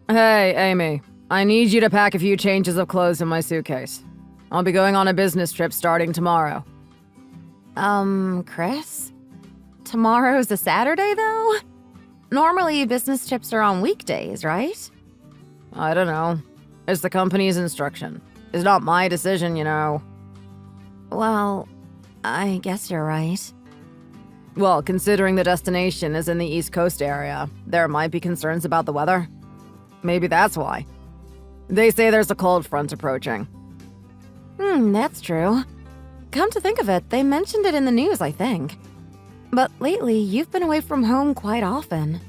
Hey, Amy. I need you to pack a few changes of clothes in my suitcase. I'll be going on a business trip starting tomorrow. Chris? Tomorrow's a Saturday, though? Normally, business trips are on weekdays, right? I don't know. It's the company's instruction. It's not my decision, you know. Well, I guess you're right. Well, considering the destination is in the East Coast area, there might be concerns about the weather. Maybe that's why. They say there's a cold front approaching. That's true. Come to think of it, they mentioned it in the news, I think. But lately, you've been away from home quite often.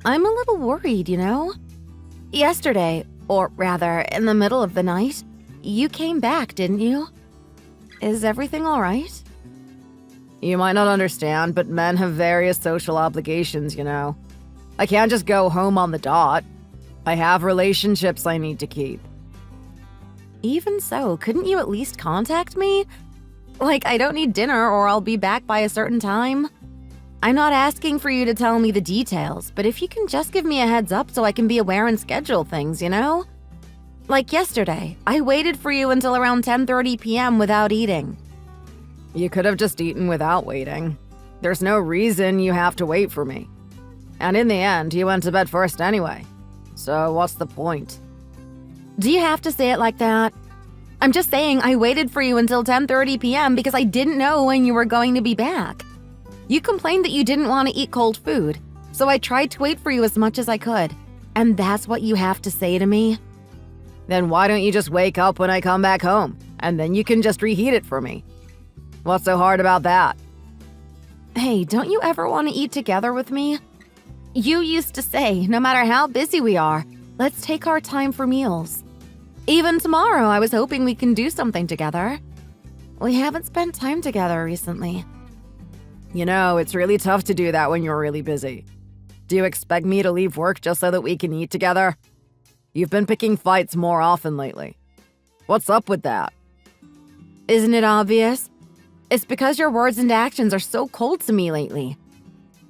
I'm a little worried, you know? Yesterday, or rather, in the middle of the night, you came back, didn't you? Is everything all right? You might not understand, but men have various social obligations, you know. I can't just go home on the dot. I have relationships I need to keep. Even so, couldn't you at least contact me? Like, I don't need dinner or I'll be back by a certain time. I'm not asking for you to tell me the details, but if you can just give me a heads up so I can be aware and schedule things, you know? Like yesterday, I waited for you until around 10:30 p.m. without eating. You could have just eaten without waiting. There's no reason you have to wait for me. And in the end, you went to bed first anyway. So what's the point? Do you have to say it like that? I'm just saying I waited for you until 10:30 p.m. because I didn't know when you were going to be back. You complained that you didn't want to eat cold food, so I tried to wait for you as much as I could. And that's what you have to say to me? Then why don't you just wake up when I come back home, and then you can just reheat it for me? What's so hard about that? Hey, don't you ever want to eat together with me? You used to say, no matter how busy we are, let's take our time for meals. Even tomorrow, I was hoping we can do something together. We haven't spent time together recently. You know, it's really tough to do that when you're really busy. Do you expect me to leave work just so that we can eat together? You've been picking fights more often lately. What's up with that? Isn't it obvious? It's because your words and actions are so cold to me lately.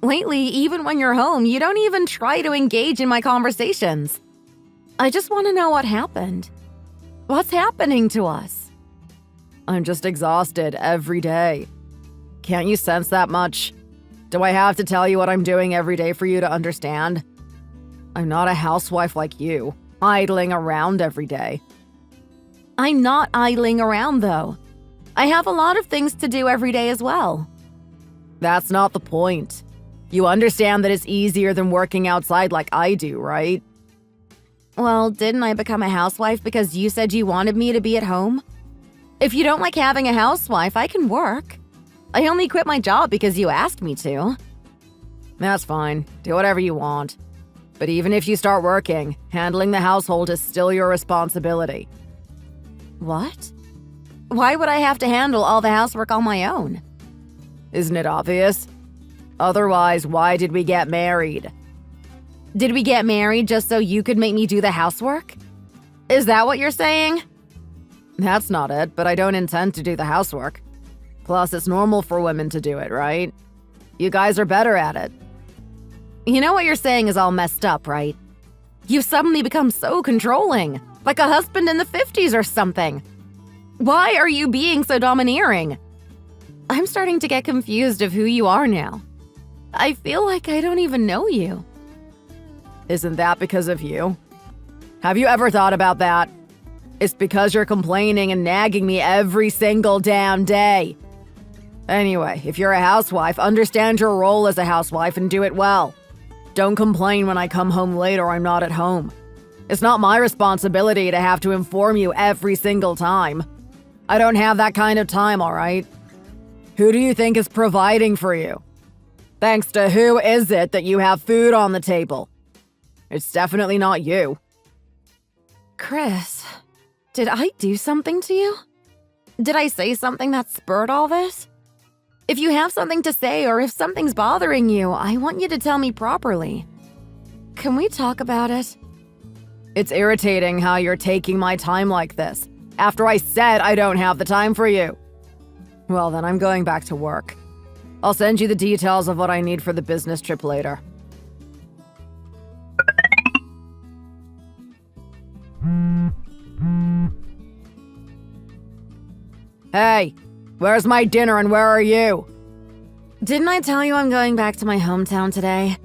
Lately, even when you're home, you don't even try to engage in my conversations. I just want to know what happened. What's happening to us? I'm just exhausted every day. Can't you sense that much? Do I have to tell you what I'm doing every day for you to understand? I'm not a housewife like you, idling around every day. I'm not idling around, though. I have a lot of things to do every day as well. That's not the point. You understand that it's easier than working outside like I do, right? Well, didn't I become a housewife because you said you wanted me to be at home? If you don't like having a housewife, I can work. I only quit my job because you asked me to. That's fine. Do whatever you want. But even if you start working, handling the household is still your responsibility. What? Why would I have to handle all the housework on my own? Isn't it obvious? Otherwise, why did we get married? Did we get married just so you could make me do the housework? Is that what you're saying? That's not it, but I don't intend to do the housework. Plus, it's normal for women to do it, right? You guys are better at it. You know what you're saying is all messed up, right? You've suddenly become so controlling, like a husband in the 50s or something. Why are you being so domineering? I'm starting to get confused of who you are now. I feel like I don't even know you. Isn't that because of you? Have you ever thought about that? It's because you're complaining and nagging me every single damn day. Anyway, if you're a housewife, understand your role as a housewife and do it well. Don't complain when I come home late or I'm not at home. It's not my responsibility to have to inform you every single time. I don't have that kind of time, all right? Who do you think is providing for you? Thanks to who is it that you have food on the table? It's definitely not you. Chris, did I do something to you? Did I say something that spurred all this? If you have something to say or if something's bothering you, I want you to tell me properly. Can we talk about it? It's irritating how you're taking my time like this, after I said I don't have the time for you. Well, then I'm going back to work. I'll send you the details of what I need for the business trip later. Hey, where's my dinner and where are you? Didn't I tell you I'm going back to my hometown today?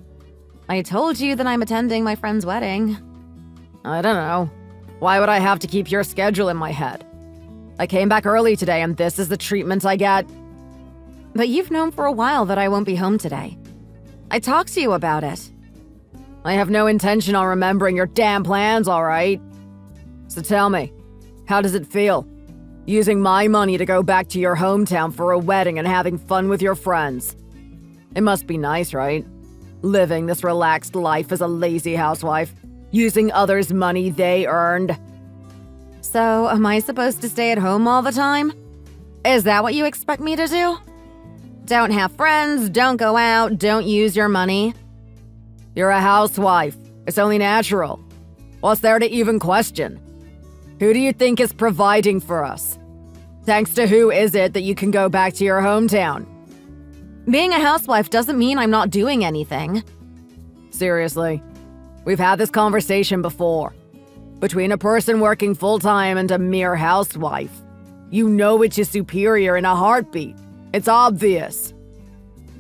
I told you that I'm attending my friend's wedding. I don't know. Why would I have to keep your schedule in my head? I came back early today and this is the treatment I get. But you've known for a while that I won't be home today. I talked to you about it. I have no intention on remembering your damn plans, all right? So tell me, how does it feel? Using my money to go back to your hometown for a wedding and having fun with your friends. It must be nice, right? Living this relaxed life as a lazy housewife, using others' money they earned. So, am I supposed to stay at home all the time? Is that what you expect me to do? Don't have friends, don't go out, don't use your money. You're a housewife. It's only natural. What's there to even question? Who do you think is providing for us? Thanks to who is it that you can go back to your hometown? Being a housewife doesn't mean I'm not doing anything. Seriously, we've had this conversation before. Between a person working full-time and a mere housewife, you know which is superior in a heartbeat. It's obvious.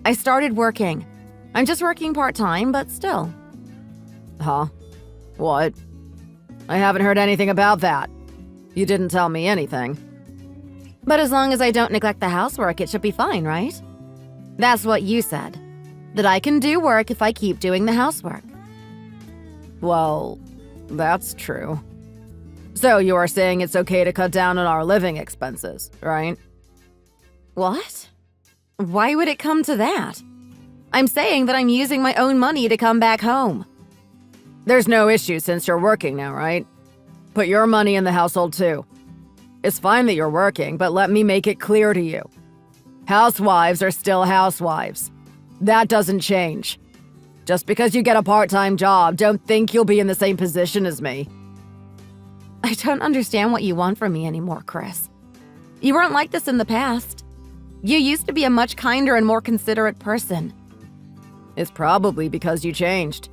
I started working. I'm just working part-time, but still. Huh? What? I haven't heard anything about that. You didn't tell me anything. But as long as I don't neglect the housework, it should be fine, right? That's what you said. That I can do work if I keep doing the housework. Well, that's true. So you are saying it's okay to cut down on our living expenses, right? What? Why would it come to that? I'm saying that I'm using my own money to come back home. There's no issue since you're working now, right? Put your money in the household too. It's fine that you're working, but let me make it clear to you. Housewives are still housewives. That doesn't change. Just because you get a part-time job, don't think you'll be in the same position as me. I don't understand what you want from me anymore, Chris. You weren't like this in the past. You used to be a much kinder and more considerate person. It's probably because you changed.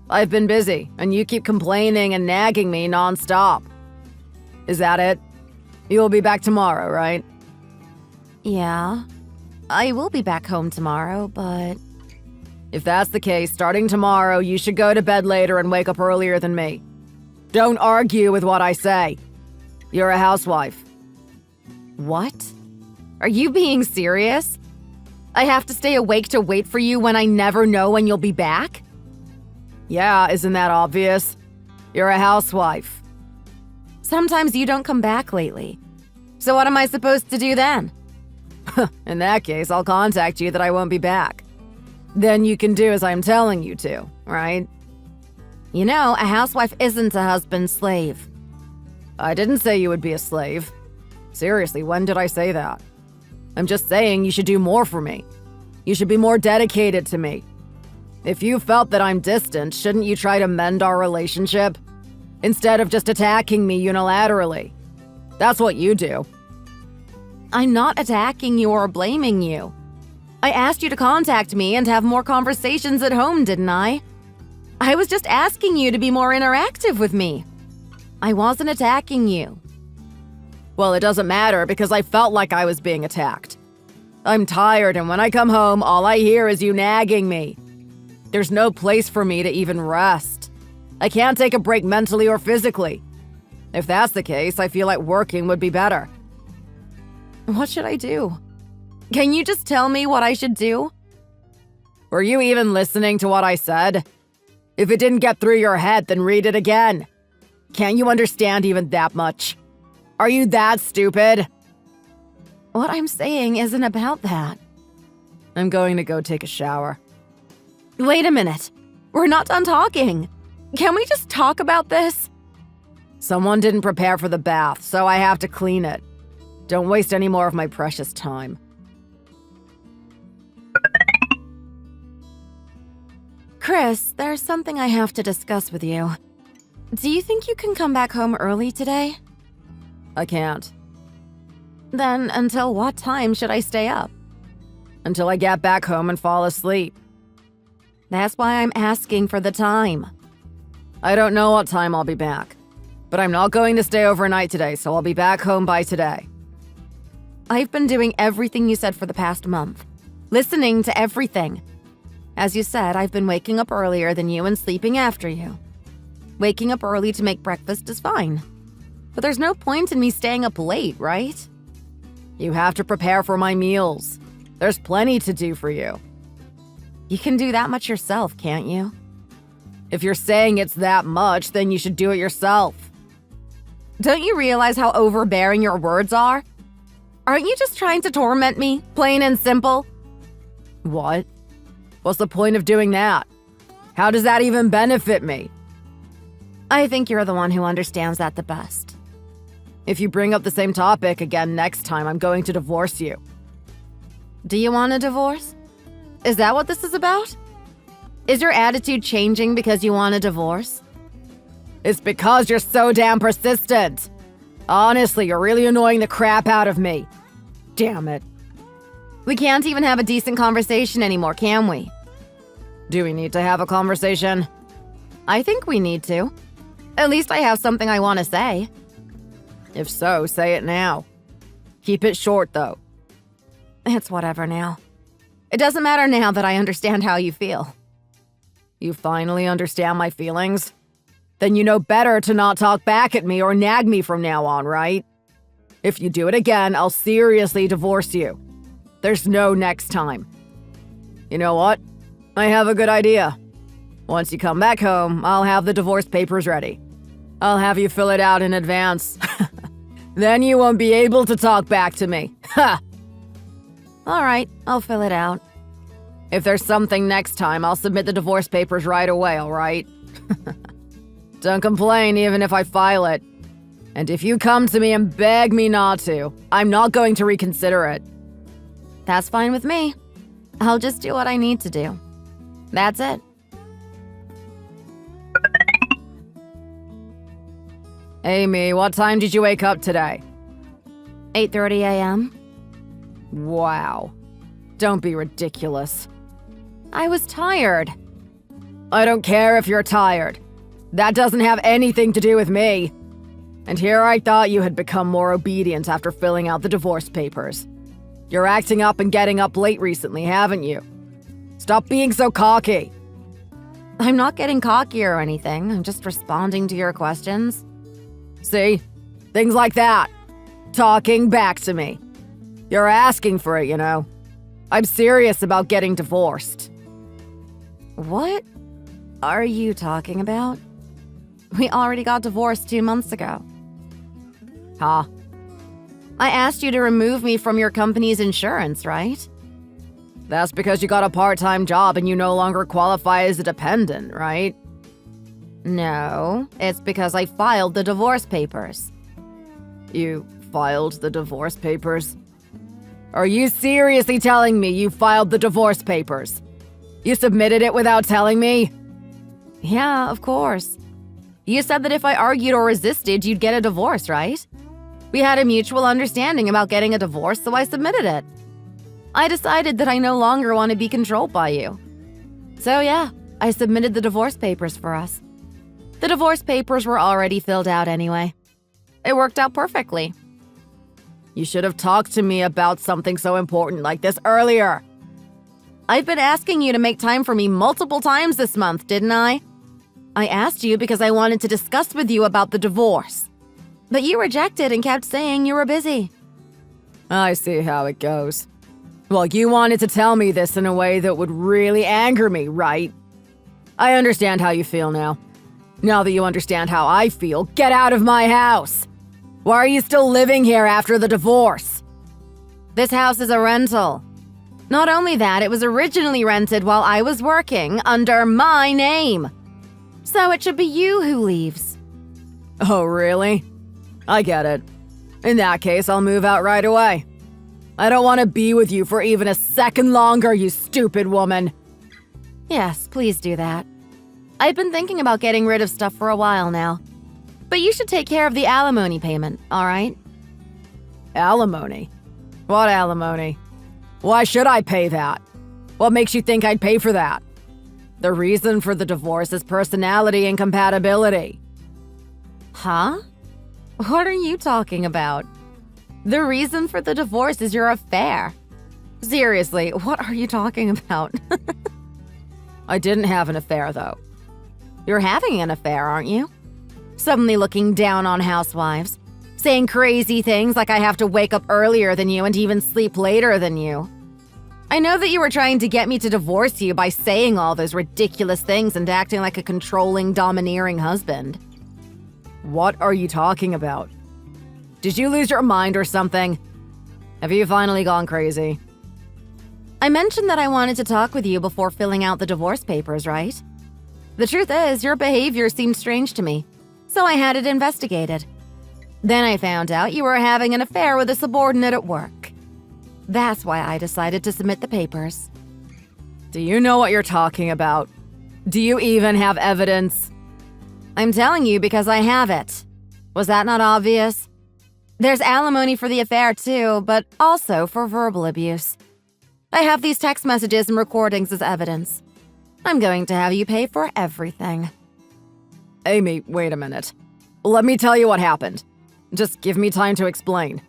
I've been busy, and you keep complaining and nagging me nonstop. Is that it? You'll be back tomorrow, right? Yeah. I will be back home tomorrow, but... If that's the case, starting tomorrow, you should go to bed later and wake up earlier than me. Don't argue with what I say. You're a housewife. What? Are you being serious? I have to stay awake to wait for you when I never know when you'll be back? Yeah, isn't that obvious? You're a housewife. Sometimes you don't come back lately. So what am I supposed to do then? In that case, I'll contact you that I won't be back. Then you can do as I'm telling you to, right? You know, a housewife isn't a husband's slave. I didn't say you would be a slave. Seriously, when did I say that? I'm just saying you should do more for me. You should be more dedicated to me. If you felt that I'm distant, shouldn't you try to mend our relationship? Instead of just attacking me unilaterally. That's what you do. I'm not attacking you or blaming you. I asked you to contact me and have more conversations at home, didn't I? I was just asking you to be more interactive with me. I wasn't attacking you. Well, it doesn't matter because I felt like I was being attacked. I'm tired, and when I come home, all I hear is you nagging me. There's no place for me to even rest. I can't take a break mentally or physically. If that's the case, I feel like working would be better. What should I do? Can you just tell me what I should do? Were you even listening to what I said? If it didn't get through your head, then read it again. Can't you understand even that much? Are you that stupid? What I'm saying isn't about that. I'm going to go take a shower. Wait a minute. We're not done talking. Can we just talk about this? Someone didn't prepare for the bath, so I have to clean it. Don't waste any more of my precious time. Chris, there's something I have to discuss with you. Do you think you can come back home early today? I can't. Then until what time should I stay up? Until I get back home and fall asleep. That's why I'm asking for the time. I don't know what time I'll be back. But I'm not going to stay overnight today, so I'll be back home by today. I've been doing everything you said for the past month, listening to everything. As you said, I've been waking up earlier than you and sleeping after you. Waking up early to make breakfast is fine. But there's no point in me staying up late, right? You have to prepare for my meals. There's plenty to do for you. You can do that much yourself, can't you? If you're saying it's that much, then you should do it yourself. Don't you realize how overbearing your words are? Aren't you just trying to torment me, plain and simple? What? What's the point of doing that? How does that even benefit me? I think you're the one who understands that the best. If you bring up the same topic again next time, I'm going to divorce you. Do you want a divorce? Is that what this is about? Is your attitude changing because you want a divorce? It's because you're so damn persistent. Honestly, you're really annoying the crap out of me. Damn it. We can't even have a decent conversation anymore, can we? Do we need to have a conversation? I think we need to. At least I have something I want to say. If so, say it now. Keep it short, though. It's whatever now. It doesn't matter now that I understand how you feel. You finally understand my feelings? Then you know better to not talk back at me or nag me from now on, right? If you do it again, I'll seriously divorce you. There's no next time. You know what? I have a good idea. Once you come back home, I'll have the divorce papers ready. I'll have you fill it out in advance. Then you won't be able to talk back to me. Ha! All right, I'll fill it out. If there's something next time, I'll submit the divorce papers right away, all right? Don't complain even if I file it. And if you come to me and beg me not to, I'm not going to reconsider it. That's fine with me. I'll just do what I need to do. That's it. Amy, what time did you wake up today? 8:30 a.m. Wow. Don't be ridiculous. I was tired. I don't care if you're tired. That doesn't have anything to do with me. And here I thought you had become more obedient after filling out the divorce papers. You're acting up and getting up late recently, haven't you? Stop being so cocky. I'm not getting cocky or anything. I'm just responding to your questions. See? Things like that. Talking back to me. You're asking for it, you know. I'm serious about getting divorced. What are you talking about? We already got divorced 2 months ago. Huh? I asked you to remove me from your company's insurance, right? That's because you got a part-time job and you no longer qualify as a dependent, right? No, it's because I filed the divorce papers. You filed the divorce papers? Are you seriously telling me you filed the divorce papers? You submitted it without telling me? Yeah, of course. You said that if I argued or resisted, you'd get a divorce, right? We had a mutual understanding about getting a divorce, so I submitted it. I decided that I no longer want to be controlled by you. So yeah, I submitted the divorce papers for us. The divorce papers were already filled out anyway. It worked out perfectly. You should have talked to me about something so important like this earlier. I've been asking you to make time for me multiple times this month, didn't I? I asked you because I wanted to discuss with you about the divorce. But you rejected and kept saying you were busy. I see how it goes. Well, you wanted to tell me this in a way that would really anger me, right? I understand how you feel now. Now that you understand how I feel, get out of my house! Why are you still living here after the divorce? This house is a rental. Not only that, it was originally rented while I was working under my name. So it should be you who leaves. Oh, really? I get it. In that case, I'll move out right away. I don't want to be with you for even a second longer, you stupid woman. Yes, please do that. I've been thinking about getting rid of stuff for a while now. But you should take care of the alimony payment, all right? Alimony? What alimony? Why should I pay that? What makes you think I'd pay for that? The reason for the divorce is personality incompatibility. Huh? What are you talking about? The reason for the divorce is your affair. Seriously, what are you talking about? I didn't have an affair, though. You're having an affair, aren't you? Suddenly looking down on housewives, saying crazy things like I have to wake up earlier than you and even sleep later than you. I know that you were trying to get me to divorce you by saying all those ridiculous things and acting like a controlling, domineering husband. What are you talking about? Did you lose your mind or something? Have you finally gone crazy? I mentioned that I wanted to talk with you before filling out the divorce papers, right? The truth is, your behavior seemed strange to me, so I had it investigated. Then I found out you were having an affair with a subordinate at work. That's why I decided to submit the papers. Do you know what you're talking about? Do you even have evidence? I'm telling you because I have it. Was that not obvious? There's alimony for the affair too, but also for verbal abuse. I have these text messages and recordings as evidence. I'm going to have you pay for everything. Amy, wait a minute. Let me tell you what happened. Just give me time to explain.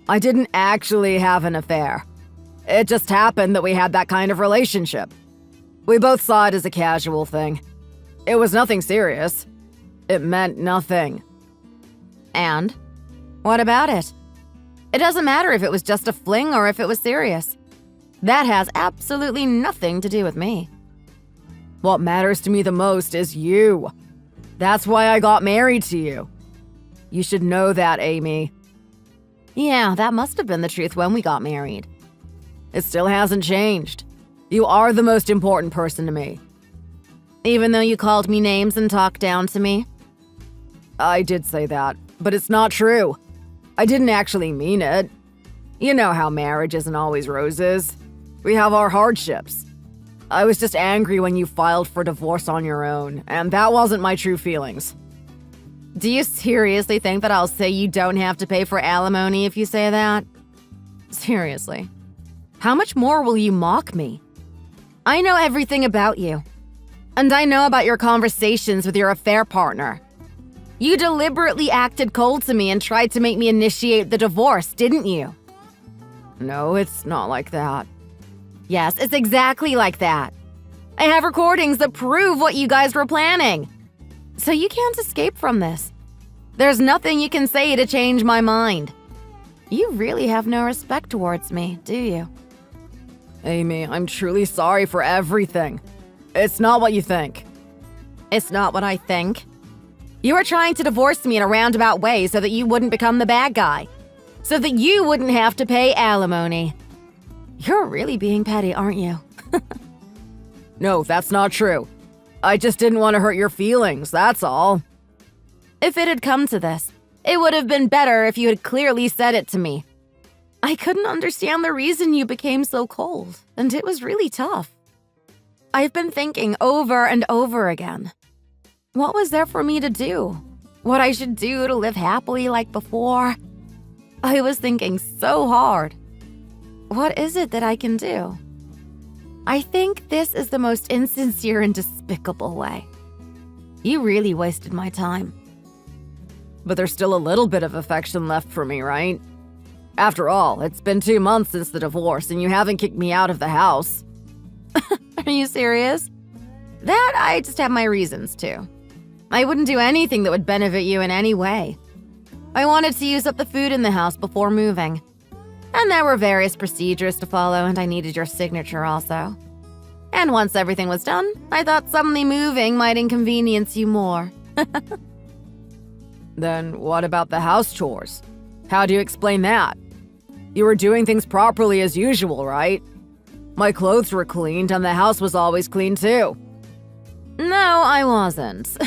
I didn't actually have an affair. It just happened that we had that kind of relationship. We both saw it as a casual thing. It was nothing serious. It meant nothing. And? What about it? It doesn't matter if it was just a fling or if it was serious. That has absolutely nothing to do with me. What matters to me the most is you. That's why I got married to you. You should know that, Amy. Yeah, that must have been the truth when we got married. It still hasn't changed. You are the most important person to me. Even though you called me names and talked down to me? I did say that, but it's not true. I didn't actually mean it. You know how marriage isn't always roses. We have our hardships. I was just angry when you filed for divorce on your own, and that wasn't my true feelings. Do you seriously think that I'll say you don't have to pay for alimony if you say that? Seriously. How much more will you mock me? I know everything about you. And I know about your conversations with your affair partner. You deliberately acted cold to me and tried to make me initiate the divorce, didn't you? No, it's not like that. Yes, it's exactly like that. I have recordings that prove what you guys were planning. So you can't escape from this. There's nothing you can say to change my mind. You really have no respect towards me, do you? Amy, I'm truly sorry for everything. It's not what you think. It's not what I think. You were trying to divorce me in a roundabout way so that you wouldn't become the bad guy. So that you wouldn't have to pay alimony. You're really being petty, aren't you? No, that's not true. I just didn't want to hurt your feelings, that's all. If it had come to this, it would have been better if you had clearly said it to me. I couldn't understand the reason you became so cold, and it was really tough. I've been thinking over and over again. What was there for me to do? What I should do to live happily like before? I was thinking so hard. What is it that I can do? I think this is the most insincere and despicable way. You really wasted my time. But there's still a little bit of affection left for me, right? After all, it's been 2 months since the divorce and you haven't kicked me out of the house. Are you serious? That I just have my reasons too. I wouldn't do anything that would benefit you in any way. I wanted to use up the food in the house before moving. And there were various procedures to follow, and I needed your signature also. And once everything was done, I thought suddenly moving might inconvenience you more. Then what about the house chores? How do you explain that? You were doing things properly as usual, right? My clothes were cleaned and the house was always clean too. No, I wasn't.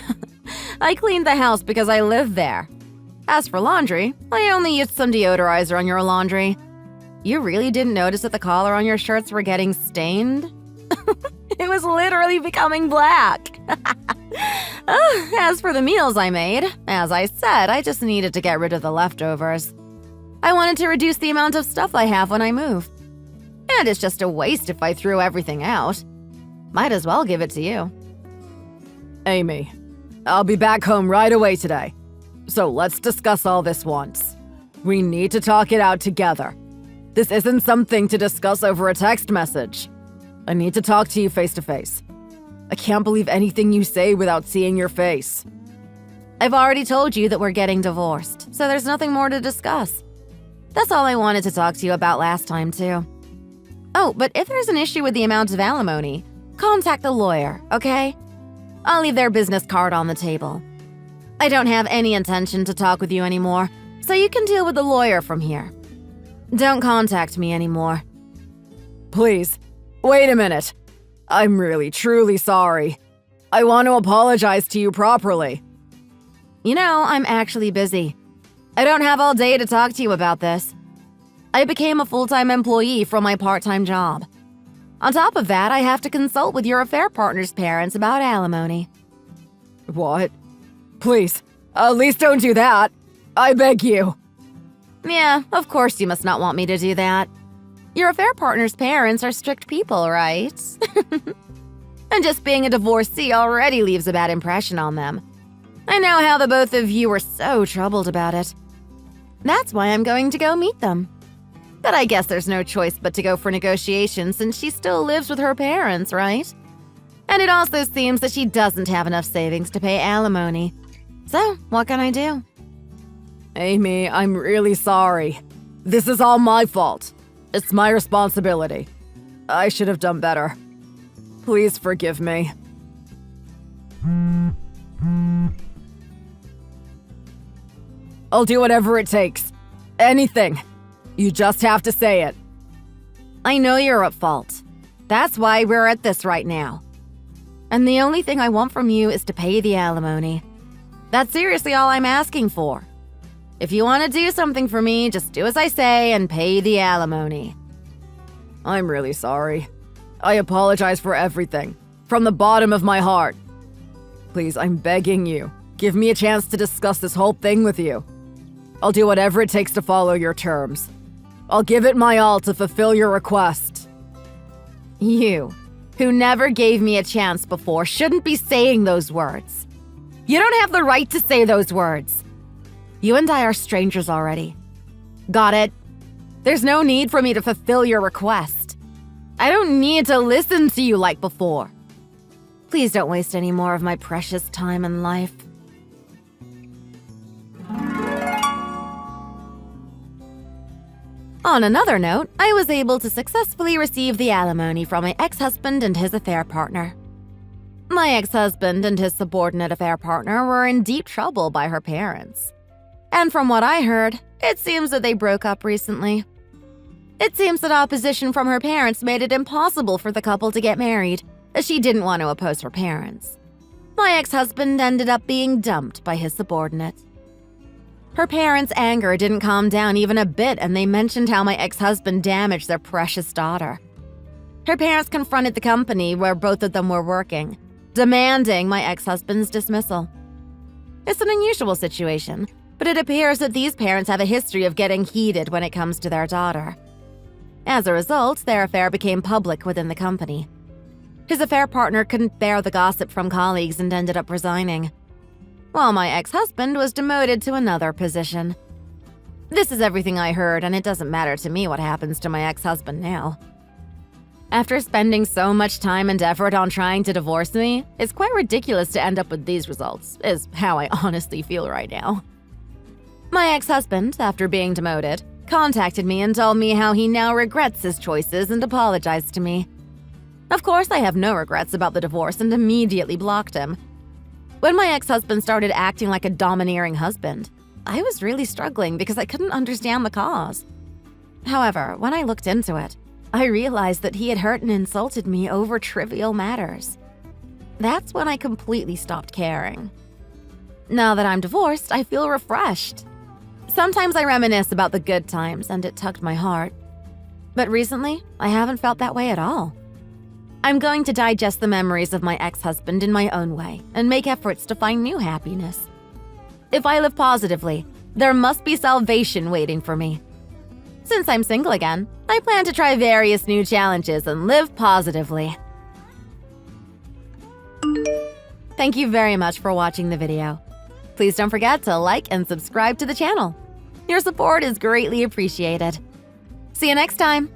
I cleaned the house because I live there. As for laundry, I only used some deodorizer on your laundry. You really didn't notice that the collar on your shirts were getting stained? It was literally becoming black. As for the meals I made, as I said, I just needed to get rid of the leftovers. I wanted to reduce the amount of stuff I have when I move. And it's just a waste if I threw everything out. Might as well give it to you. Amy, I'll be back home right away today. So let's discuss all this once. We need to talk it out together. This isn't something to discuss over a text message. I need to talk to you face to face. I can't believe anything you say without seeing your face. I've already told you that we're getting divorced, so there's nothing more to discuss. That's all I wanted to talk to you about last time, too. Oh, but if there's an issue with the amount of alimony, contact the lawyer, okay? I'll leave their business card on the table. I don't have any intention to talk with you anymore, so you can deal with the lawyer from here. Don't contact me anymore. Please, wait a minute. I'm really, truly sorry. I want to apologize to you properly. You know, I'm actually busy. I don't have all day to talk to you about this. I became a full-time employee from my part-time job. On top of that, I have to consult with your affair partner's parents about alimony. What? Please, at least don't do that. I beg you. Yeah, of course you must not want me to do that. Your affair partner's parents are strict people, right? And just being a divorcee already leaves a bad impression on them. I know how the both of you were so troubled about it. That's why I'm going to go meet them. But I guess there's no choice but to go for negotiations since she still lives with her parents, right? And it also seems that she doesn't have enough savings to pay alimony. So, what can I do? Amy, I'm really sorry. This is all my fault. It's my responsibility. I should have done better. Please forgive me. I'll do whatever it takes. Anything. You just have to say it. I know you're at fault. That's why we're at this right now. And the only thing I want from you is to pay the alimony. That's seriously all I'm asking for. If you want to do something for me, just do as I say and pay the alimony. I'm really sorry. I apologize for everything, from the bottom of my heart. Please, I'm begging you, give me a chance to discuss this whole thing with you. I'll do whatever it takes to follow your terms. I'll give it my all to fulfill your request. You, who never gave me a chance before, shouldn't be saying those words. You don't have the right to say those words. You and I are strangers already. Got it? There's no need for me to fulfill your request. I don't need to listen to you like before. Please don't waste any more of my precious time in life. On another note, I was able to successfully receive the alimony from my ex-husband and his affair partner. My ex-husband and his subordinate affair partner were in deep trouble by her parents. And from what I heard, it seems that they broke up recently. It seems that opposition from her parents made it impossible for the couple to get married, as she didn't want to oppose her parents. My ex-husband ended up being dumped by his subordinate. Her parents' anger didn't calm down even a bit, and they mentioned how my ex-husband damaged their precious daughter. Her parents confronted the company where both of them were working, demanding my ex-husband's dismissal. It's an unusual situation, but it appears that these parents have a history of getting heated when it comes to their daughter. As a result, their affair became public within the company. His affair partner couldn't bear the gossip from colleagues and ended up resigning, while my ex-husband was demoted to another position. This is everything I heard, and it doesn't matter to me what happens to my ex-husband now. After spending so much time and effort on trying to divorce me, it's quite ridiculous to end up with these results, is how I honestly feel right now. My ex-husband, after being demoted, contacted me and told me how he now regrets his choices and apologized to me. Of course, I have no regrets about the divorce and immediately blocked him. When my ex-husband started acting like a domineering husband, I was really struggling because I couldn't understand the cause. However, when I looked into it, I realized that he had hurt and insulted me over trivial matters. That's when I completely stopped caring. Now that I'm divorced, I feel refreshed. Sometimes I reminisce about the good times, and it tugged my heart. But recently, I haven't felt that way at all. I'm going to digest the memories of my ex-husband in my own way and make efforts to find new happiness. If I live positively, there must be salvation waiting for me. Since I'm single again, I plan to try various new challenges and live positively. Thank you very much for watching the video. Please don't forget to like and subscribe to the channel. Your support is greatly appreciated. See you next time.